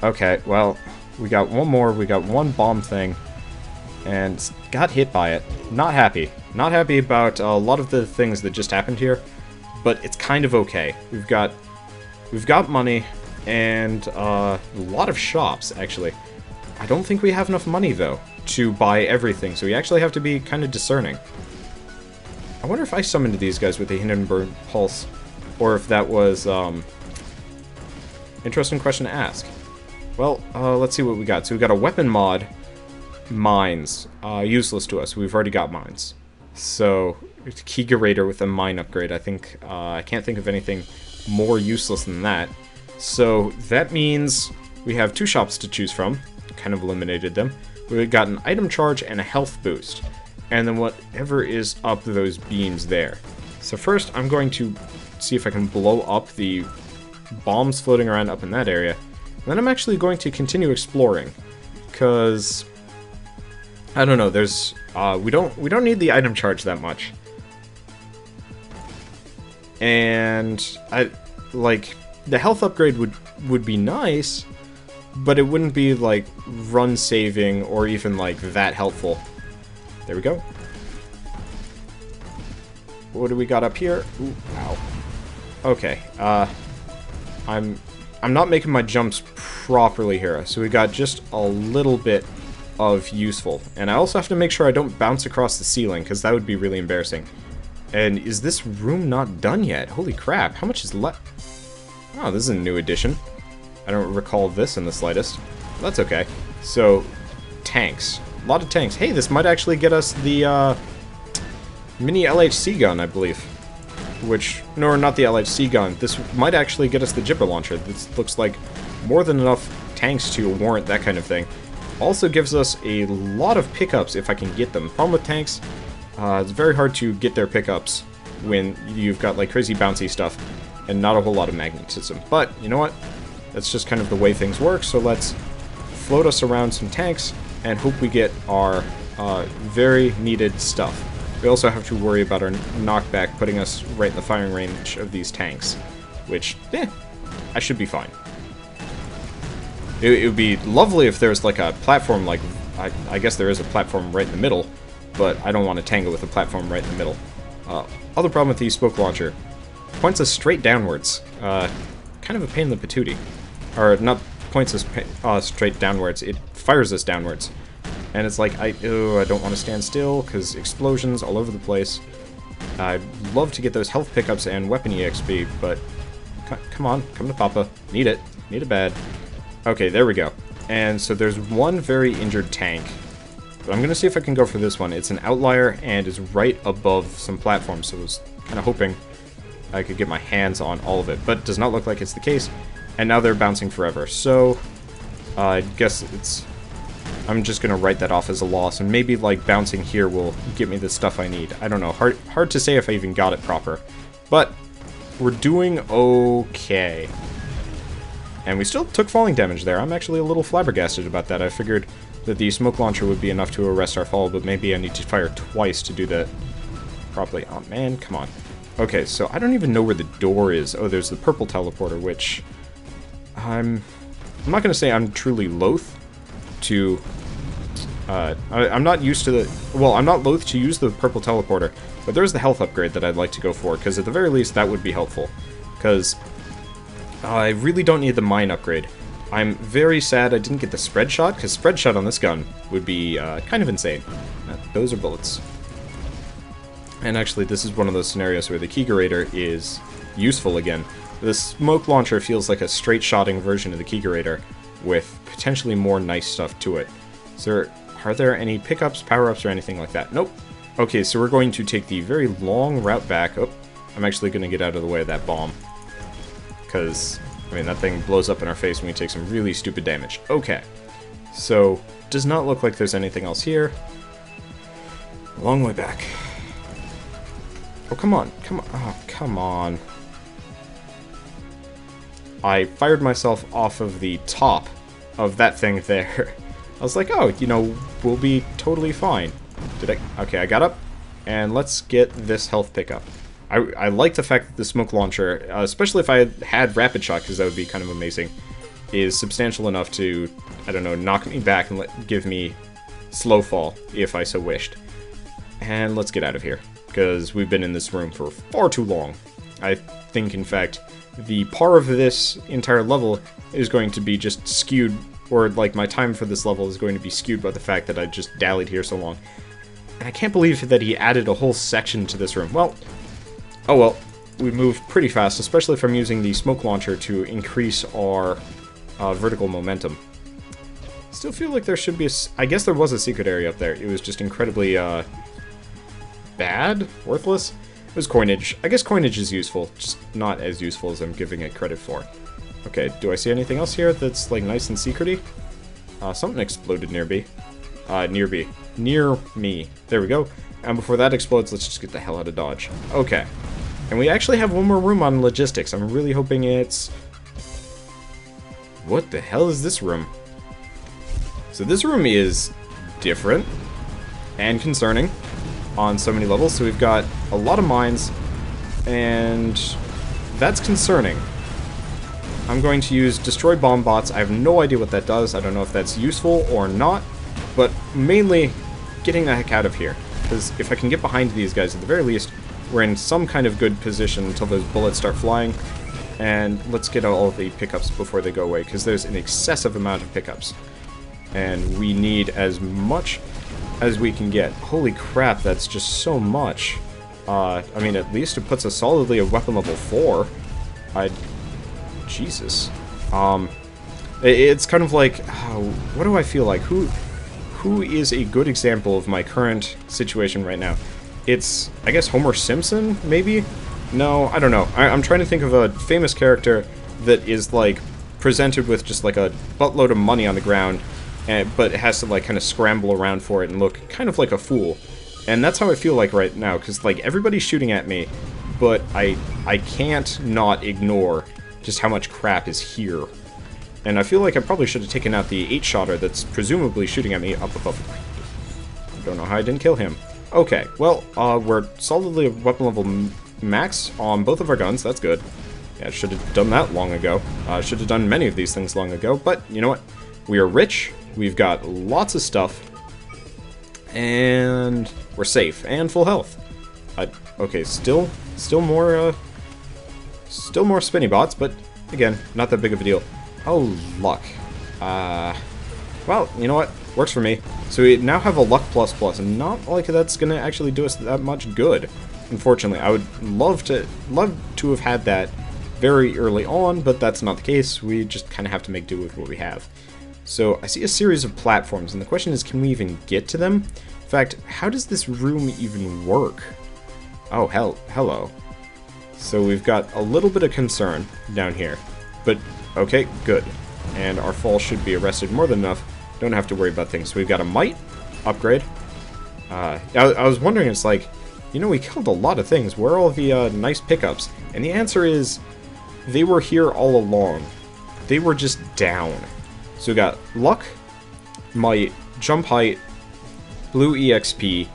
Okay, well, we got one more, we got one bomb thing, and got hit by it. Not happy. Not happy about a lot of the things that just happened here, but it's kind of okay. We've got money, and a lot of shops, actually. I don't think we have enough money, though, to buy everything, so we actually have to be kind of discerning. I wonder if I summoned these guys with the Hindenburg Pulse, or if that was, interesting question to ask. Well, let's see what we got. So we got a weapon mod, mines, useless to us. We've already got mines. So, Kegerator with a mine upgrade. I think, I can't think of anything more useless than that. So, that means we have two shops to choose from. Kind of eliminated them. We've got an item charge and a health boost. And then whatever is up those beams there. So first, I'm going to see if I can blow up the bombs floating around up in that area. And then I'm actually going to continue exploring. Because, I don't know, there's, we don't need the item charge that much. And, the health upgrade would be nice, but it wouldn't be, like, run-saving or even, like, that helpful. There we go. What do we got up here? Ooh, ow. Okay, I'm not making my jumps properly here, so we got just a little bit of useful. And I also have to make sure I don't bounce across the ceiling, because that would be really embarrassing. And is this room not done yet? Holy crap, how much is left? Oh, this is a new addition. I don't recall this in the slightest. That's okay. So, tanks. A lot of tanks. Hey, this might actually get us the, mini LHC gun, I believe. Which, no, not the LHC gun. This might actually get us the Jibber Launcher. This looks like more than enough tanks to warrant that kind of thing. Also gives us a lot of pickups if I can get them. Problem with tanks, it's very hard to get their pickups when you've got like crazy bouncy stuff and not a whole lot of magnetism. But, you know what? That's just kind of the way things work, so let's float us around some tanks and hope we get our very needed stuff. We also have to worry about our knockback putting us right in the firing range of these tanks, which, I should be fine. It would be lovely if there was like a platform, like, I guess there is a platform right in the middle, but I don't want to tangle with a platform right in the middle. Other problem with the smoke launcher, points us straight downwards. Kind of a pain in the patootie. Or, not points us straight downwards, it fires us downwards. And it's like, I don't want to stand still, because explosions all over the place. I'd love to get those health pickups and weapon EXP, but come on, come to Papa. Need it. Need it bad. Okay, there we go. And so there's one very injured tank. But I'm going to see if I can go for this one. It's an outlier and is right above some platforms, so I was kind of hoping I could get my hands on all of it. But does not look like it's the case. And now they're bouncing forever. So, I guess it's... I'm just going to write that off as a loss, and maybe, like, bouncing here will get me the stuff I need. I don't know. Hard to say if I even got it proper. But, we're doing okay. And we still took falling damage there. I'm actually a little flabbergasted about that. I figured that the smoke launcher would be enough to arrest our fall, but maybe I need to fire twice to do that properly. Oh, man, come on. Okay, so I don't even know where the door is. Oh, there's the purple teleporter, which... I'm not going to say I'm truly loath to... I'm not used to the... Well, I'm not loath to use the purple teleporter, but there's the health upgrade that I'd like to go for, because at the very least that would be helpful. Because I really don't need the mine upgrade. I'm very sad I didn't get the spread shot, because spread shot on this gun would be kind of insane. Those are bullets. And actually, this is one of those scenarios where the Keegerator is useful again. The smoke launcher feels like a straight-shotting version of the Keegerator, with potentially more nice stuff to it. So, are there any pickups, power-ups, or anything like that? Nope. Okay, so we're going to take the very long route back. Oh, I'm actually going to get out of the way of that bomb. Because, I mean, that thing blows up in our face when we take some really stupid damage. Okay. So, does not look like there's anything else here. Long way back. Oh, come on. Come on. Oh, come on. I fired myself off of the top of that thing there. I was like, oh, you know, we'll be totally fine. Did I? Okay, I got up. And let's get this health pickup. I like the fact that the smoke launcher, especially if I had rapid shot, because that would be kind of amazing, is substantial enough to, I don't know, knock me back and give me slow fall, if I so wished. And let's get out of here, because we've been in this room for far too long. I think, in fact, the par of this entire level is going to be just skewed, or like my time for this level is going to be skewed by the fact that I just dallied here so long. And I can't believe that he added a whole section to this room. Well, oh well, we move pretty fast, especially if I'm using the smoke launcher to increase our vertical momentum. Still feel like there should be a... I guess there was a secret area up there. It was just incredibly, bad? Worthless? It was coinage. I guess coinage is useful, just not as useful as I'm giving it credit for. Okay, do I see anything else here that's, like, nice and secrety? Something exploded near me. Near me. There we go. And before that explodes, let's just get the hell out of Dodge. Okay. And we actually have one more room on logistics. I'm really hoping it's... What the hell is this room? So this room is different and concerning on so many levels. So we've got a lot of mines, and that's concerning. I'm going to use Destroy Bomb Bots. I have no idea what that does. I don't know if that's useful or not, but mainly getting the heck out of here. Because if I can get behind these guys, at the very least, we're in some kind of good position until those bullets start flying. And let's get all the pickups before they go away, because there's an excessive amount of pickups. And we need as much as we can get. Holy crap, that's just so much. I mean, at least it puts us solidly at weapon level 4. Jesus. It's kind of like, what do I feel like? Who is a good example of my current situation right now? It's, I guess, Homer Simpson, maybe? No, I don't know. I'm trying to think of a famous character that is, like, presented with just, like, a buttload of money on the ground, but it has to, like, kind of scramble around for it and look kind of like a fool. And that's how I feel like right now, because, like, everybody's shooting at me, but I can't not ignore just how much crap is here. And I feel like I probably should have taken out the 8-shotter that's presumably shooting at me up above. I don't know how I didn't kill him. Okay, well, we're solidly at weapon level max on both of our guns. That's good. Yeah, I should have done that long ago. Should have done many of these things long ago, but you know what? We are rich, we've got lots of stuff, and we're safe, and full health. Okay, still more spinny bots, but again, not that big of a deal. Oh, luck. Well, you know what? Works for me. So we now have a luck plus, and not like that's gonna actually do us that much good. Unfortunately, I would love to have had that very early on, but that's not the case. We just kind of have to make do with what we have. So I see a series of platforms, and the question is, can we even get to them? In fact, how does this room even work? Oh, hello. So we've got a little bit of concern down here, but okay, good. And our fall should be arrested more than enough. Don't have to worry about things. So we've got a might upgrade. I was wondering, it's like, you know, we killed a lot of things. Where are all the nice pickups? And the answer is, they were here all along. They were just down. So we got luck, might, jump height, blue EXP,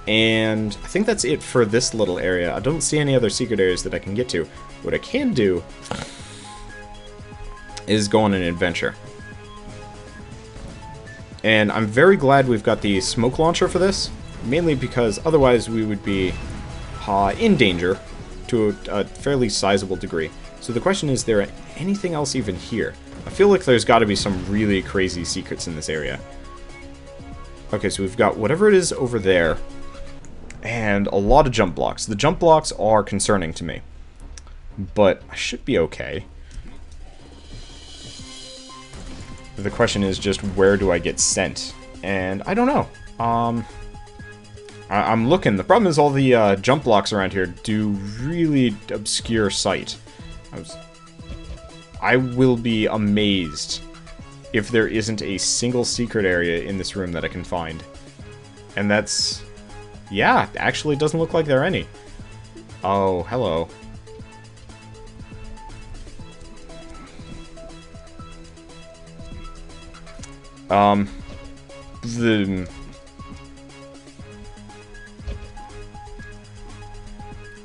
and I think that's it for this little area. I don't see any other secret areas that I can get to. What I can do is go on an adventure. And I'm very glad we've got the smoke launcher for this, mainly because otherwise we would be in danger to a fairly sizable degree. So the question is there anything else even here? I feel like there's got to be some really crazy secrets in this area. Okay, so we've got whatever it is over there, and a lot of jump blocks. The jump blocks are concerning to me, but I should be okay. The question is just, where do I get sent? And I don't know. I'm looking. The problem is all the jump blocks around here do really obscure sight. I will be amazed if there isn't a single secret area in this room that I can find. And that's... yeah, actually doesn't look like there are any. Oh, hello.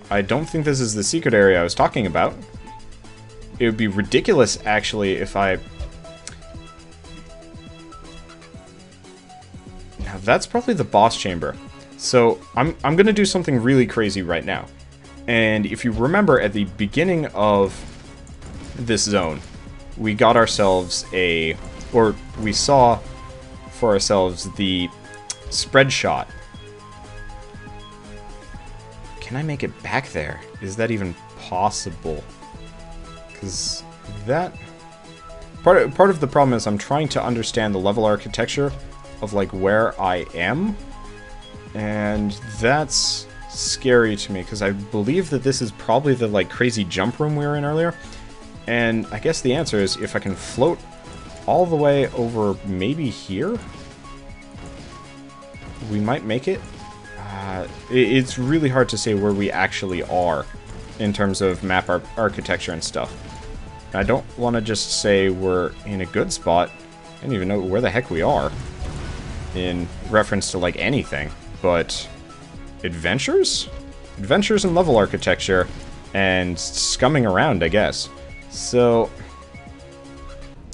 I don't think this is the secret area I was talking about. It would be ridiculous, actually, if I... Now, that's probably the boss chamber. So, I'm gonna do something really crazy right now. And if you remember, at the beginning of this zone, we got ourselves a... or we saw for ourselves the spread shot. Can I make it back there? Is that even possible? Because that... Part of the problem is I'm trying to understand the level architecture of, like, where I am. And that's scary to me, because I believe that this is probably the, like, crazy jump room we were in earlier. And I guess the answer is, if I can float all the way over maybe here, we might make it. It's really hard to say where we actually are in terms of map architecture and stuff. I don't want to just say we're in a good spot. I don't even know where the heck we are in reference to, like, anything. But adventures? Adventures and level architecture and scumming around, I guess. So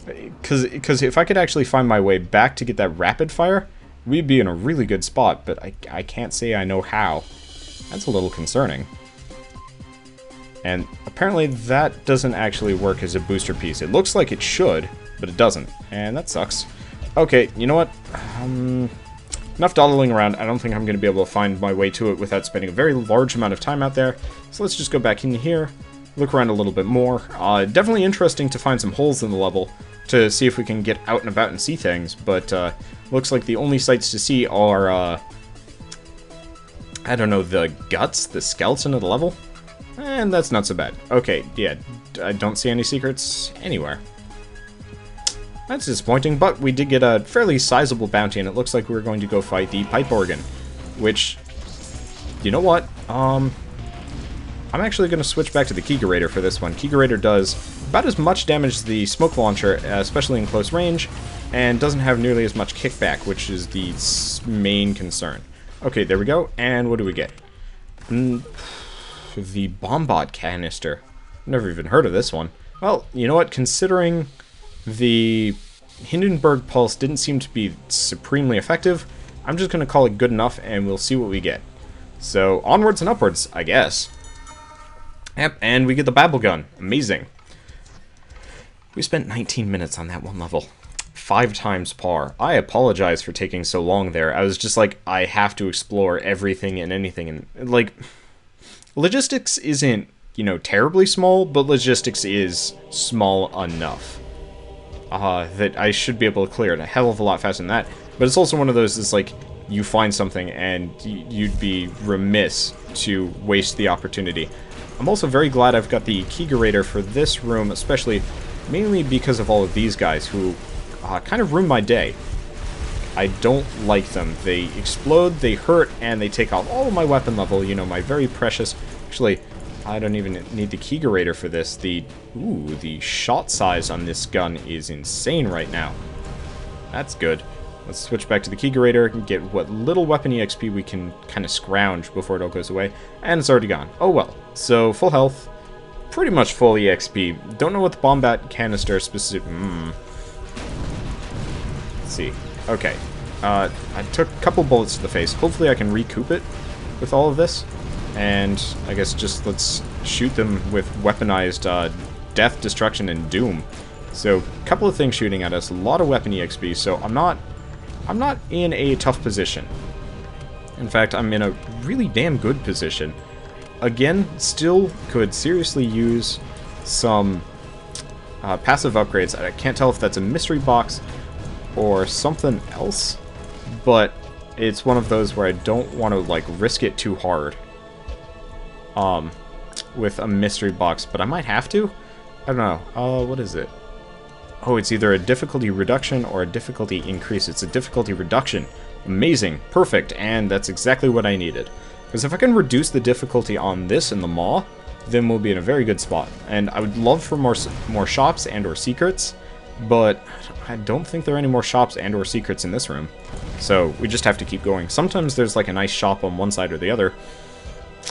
Because if I could actually find my way back to get that rapid fire, we'd be in a really good spot, but I can't say I know how. That's a little concerning. And apparently that doesn't actually work as a booster piece. It looks like it should, but it doesn't. And that sucks. Okay, you know what? Enough dawdling around. I don't think I'm going to be able to find my way to it without spending a very large amount of time out there. So let's just go back in here, look around a little bit more. Definitely interesting to find some holes in the level to see if we can get out and about and see things, but looks like the only sights to see are, I don't know, the guts, the skeleton of the level? And that's not so bad. Okay, yeah, I don't see any secrets anywhere. That's disappointing, but we did get a fairly sizable bounty, and it looks like we're going to go fight the pipe organ, which, you know what, I'm actually going to switch back to the Kegerator for this one. Kegerator does about as much damage as the smoke launcher, especially in close range, and doesn't have nearly as much kickback, which is the main concern. Okay, there we go, and what do we get? The Bombot canister. Never even heard of this one. Well, you know what, considering the Hindenburg Pulse didn't seem to be supremely effective, I'm just going to call it good enough, and we'll see what we get. So, onwards and upwards, I guess. Yep, and we get the Babble Gun. Amazing. We spent 19 minutes on that one level. 5 times par. I apologize for taking so long there. I was just like, I have to explore everything and anything. And, like, logistics isn't, you know, terribly small, but logistics is small enough. That I should be able to clear it a hell of a lot faster than that. But it's also one of those, it's like, you find something and you'd be remiss to waste the opportunity. I'm also very glad I've got the Kegerator for this room, especially mainly because of all of these guys who kind of ruin my day. I don't like them. They explode, they hurt, and they take off all of my weapon level, you know, my very precious... Actually, I don't even need the Kegerator for this. The shot size on this gun is insane right now. That's good. Let's switch back to the Kegerator and get what little weapon EXP we can kind of scrounge before it all goes away. And it's already gone. Oh well. So, full health. Pretty much full EXP. Don't know what the Bombot canister specific... Let's see. Okay. I took a couple bullets to the face. Hopefully I can recoup it with all of this. And I guess just let's shoot them with weaponized death, destruction, and doom. So, a couple of things shooting at us. A lot of weapon EXP, so I'm not in a tough position. In fact, I'm in a really damn good position. Again, still could seriously use some passive upgrades. I can't tell if that's a mystery box or something else, but it's one of those where I don't want to, like, risk it too hard with a mystery box, but I might have to. I don't know. What is it? Oh, it's either a difficulty reduction or a difficulty increase. It's a difficulty reduction. Amazing. Perfect. And that's exactly what I needed. Because if I can reduce the difficulty on this and the Maw, then we'll be in a very good spot. And I would love for more shops and or secrets, but I don't think there are any more shops and or secrets in this room. So we just have to keep going. Sometimes there's like a nice shop on one side or the other,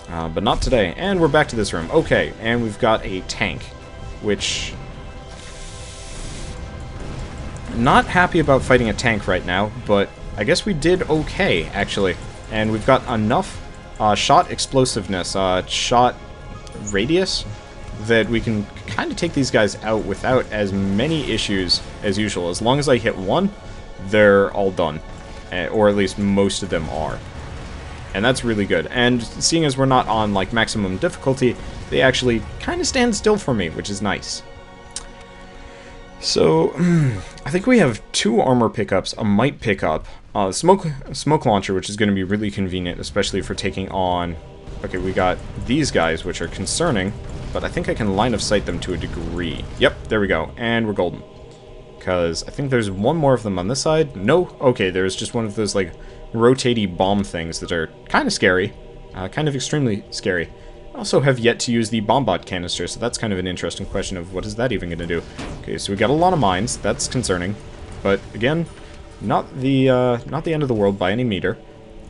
but not today. And we're back to this room. Okay, and we've got a tank, which... Not happy about fighting a tank right now, but I guess we did okay, actually. And we've got enough shot explosiveness, shot radius, that we can kind of take these guys out without as many issues as usual. As long as I hit one, they're all done. Or at least most of them are. And that's really good. And seeing as we're not on, like, maximum difficulty, they actually kind of stand still for me, which is nice. So, I think we have 2 armor pickups, a might pickup, smoke launcher, which is going to be really convenient, especially for taking on... Okay, we got these guys, which are concerning, but I think I can line of sight them to a degree. Yep, there we go, and we're golden. Because I think there's one more of them on this side. No? Okay, there's just one of those, like, rotating bomb things that are kind of scary, kind of extremely scary. Also have yet to use the Bombot canister, so that's kind of an interesting question of what is that even going to do. Okay, so we got a lot of mines. That's concerning, but again, not the end of the world by any meter.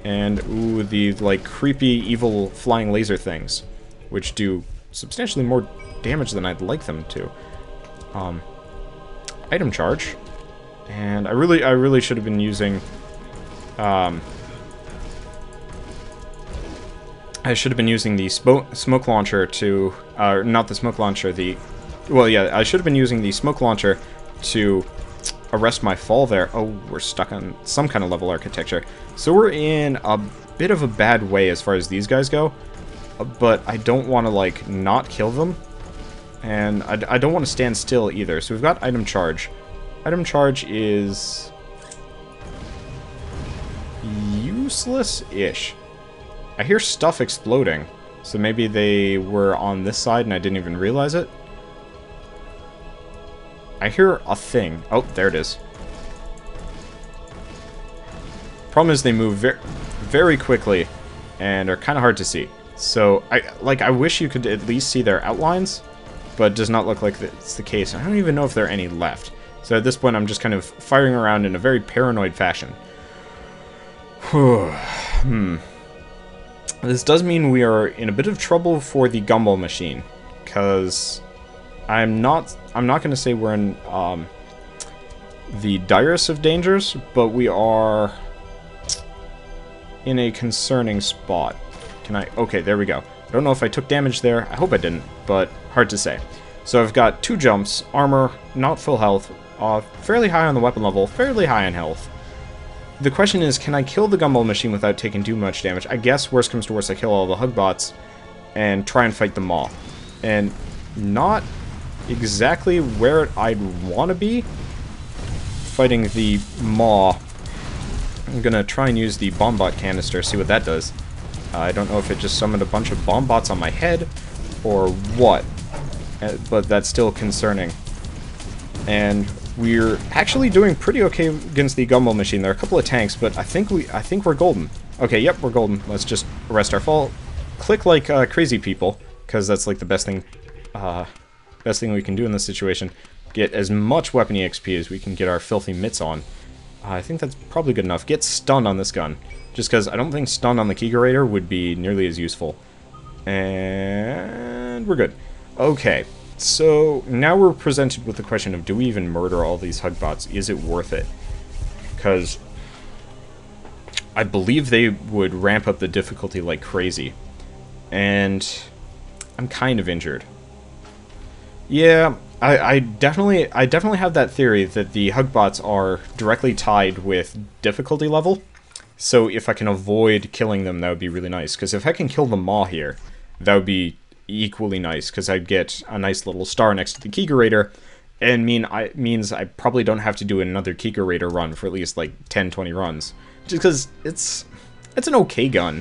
And ooh, the like creepy, evil flying laser things, which do substantially more damage than I'd like them to. item charge. And I really should have been using... I should have been using the smoke launcher to... not the smoke launcher, the... Well, yeah, I should have been using the smoke launcher to arrest my fall there. Oh, we're stuck on some kind of level architecture. So we're in a bit of a bad way as far as these guys go. But I don't want to, like, not kill them. And I don't want to stand still either. So we've got item charge. Item charge is... useless-ish. I hear stuff exploding. So maybe they were on this side and I didn't even realize it. I hear a thing. Oh, there it is. Problem is they move very quickly and are kind of hard to see. So, I wish you could at least see their outlines, but it does not look like that's the case. I don't even know if there are any left. So at this point, I'm just kind of firing around in a very paranoid fashion. This does mean we are in a bit of trouble for the gumball machine, because I'm not going to say we're in the direst of dangers, but we are in a concerning spot. Can I? Okay, there we go. I don't know if I took damage there. I hope I didn't, but hard to say. So I've got 2 jumps, armor, not full health, fairly high on the weapon level, fairly high on health. The question is, can I kill the gumball machine without taking too much damage? I guess worst comes to worst, I kill all the Hugbots and try and fight them all. And not exactly where I'd want to be fighting the Maw. I'm gonna try and use the Bombot canister, see what that does. I don't know if it just summoned a bunch of Bombots on my head or what, but that's still concerning. And we're actually doing pretty okay against the gumball machine. There are a couple of tanks, but I think we're golden. Okay, yep, we're golden. Let's just arrest our fall. Click like crazy people, because that's like the best thing we can do in this situation. Get as much weapon EXP as we can get our filthy mitts on. I think that's probably good enough. Get stun on this gun, just because I don't think stun on the Kegerator would be nearly as useful. And we're good. Okay. So, now we're presented with the question of, do we even murder all these Hugbots? Is it worth it? Because I believe they would ramp up the difficulty like crazy. And I'm kind of injured. Yeah, I definitely have that theory that the Hugbots are directly tied with difficulty level. So if I can avoid killing them, that would be really nice. Because if I can kill the Maw here, that would be equally nice, because I'd get a nice little star next to the Kegerator, and means I probably don't have to do another Kegerator run for at least like 10-20 runs, just because it's an okay gun.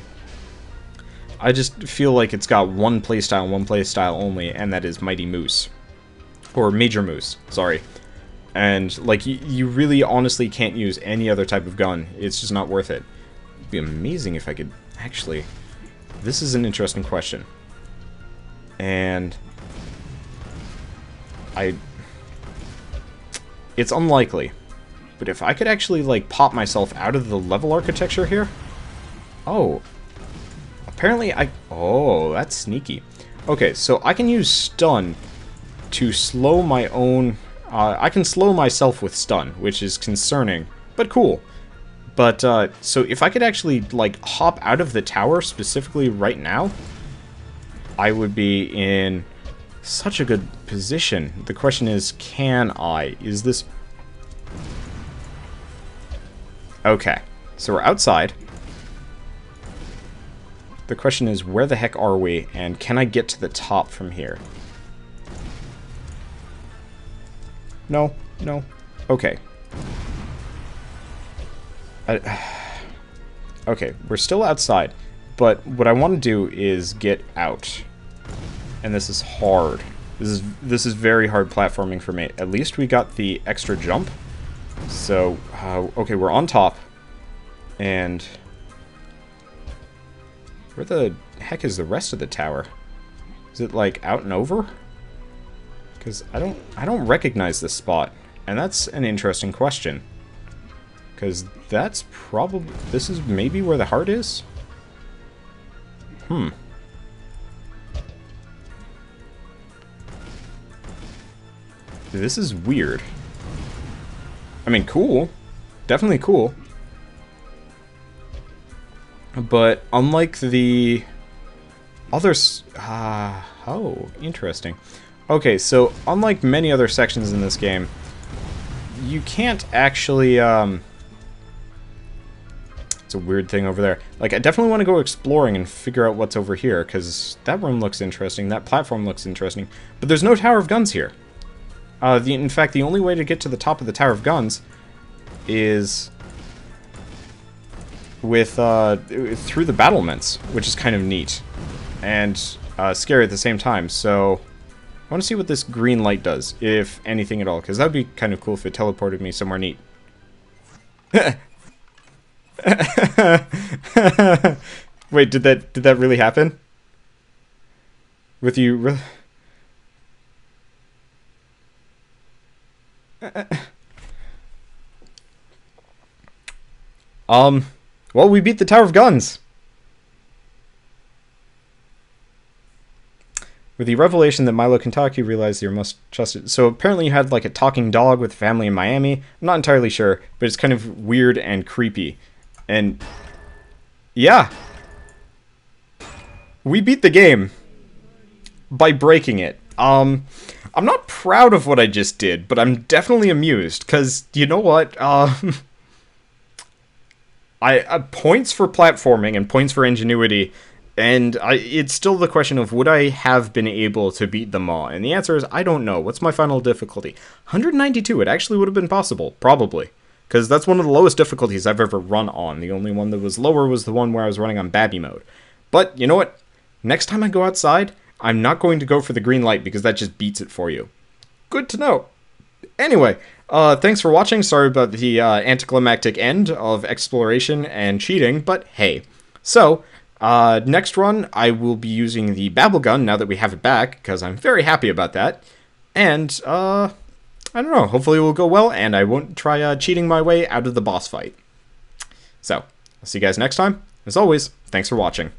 I just feel like it's got one playstyle only, and that is Mighty Moose, or Major Moose, sorry. And like you really honestly can't use any other type of gun. It's just not worth it. It'd be amazing if I could actually. This is an interesting question. And it's unlikely, but if I could actually like pop myself out of the level architecture here. Oh, apparently oh, that's sneaky. Okay, so I can use stun to slow my own. I can slow myself with stun, which is concerning, but cool. But so if I could actually like hop out of the tower specifically right now, I would be in such a good position. The question is, can I? Is this... Okay, so we're outside. The question is, where the heck are we, and can I get to the top from here? No, no. Okay. Okay, we're still outside. But what I want to do is get out. And this is hard. This is very hard platforming for me. At least we got the extra jump. So, okay, we're on top. And where the heck is the rest of the tower? Is it like out and over? Because I don't recognize this spot. And that's an interesting question. Because that's probably... This is maybe where the heart is? This is weird. I mean, cool. Definitely cool. But unlike the others... oh, interesting. Okay, so unlike many other sections in this game, you can't actually... it's a weird thing over there. Like, I definitely want to go exploring and figure out what's over here, because that room looks interesting, that platform looks interesting, but there's no Tower of Guns here. In fact, the only way to get to the top of the Tower of Guns is with through the battlements, which is kind of neat and scary at the same time. So I want to see what this green light does, if anything at all, because that would be kind of cool if it teleported me somewhere neat. Wait, did that really happen? With you? Well, we beat the Tower of Guns. With the revelation that Milo Kentucky realized you must trust it. So apparently you had like a talking dog with family in Miami. I'm not entirely sure, but it's kind of weird and creepy. And yeah, we beat the game by breaking it. I'm not proud of what I just did, but I'm definitely amused, because you know what? I points for platforming and points for ingenuity, and it's still the question of would I have been able to beat them all? And the answer is I don't know. What's my final difficulty? 192. It actually would have been possible, probably, because that's one of the lowest difficulties I've ever run on. The only one that was lower was the one where I was running on Babby mode. But you know what? Next time I go outside, I'm not going to go for the green light, because that just beats it for you. Good to know. Anyway, thanks for watching. Sorry about the anticlimactic end of exploration and cheating, but hey. So, next run, I will be using the Babble Gun now that we have it back, because I'm very happy about that. And, I don't know, hopefully it will go well, and I won't try cheating my way out of the boss fight. So, I'll see you guys next time. As always, thanks for watching.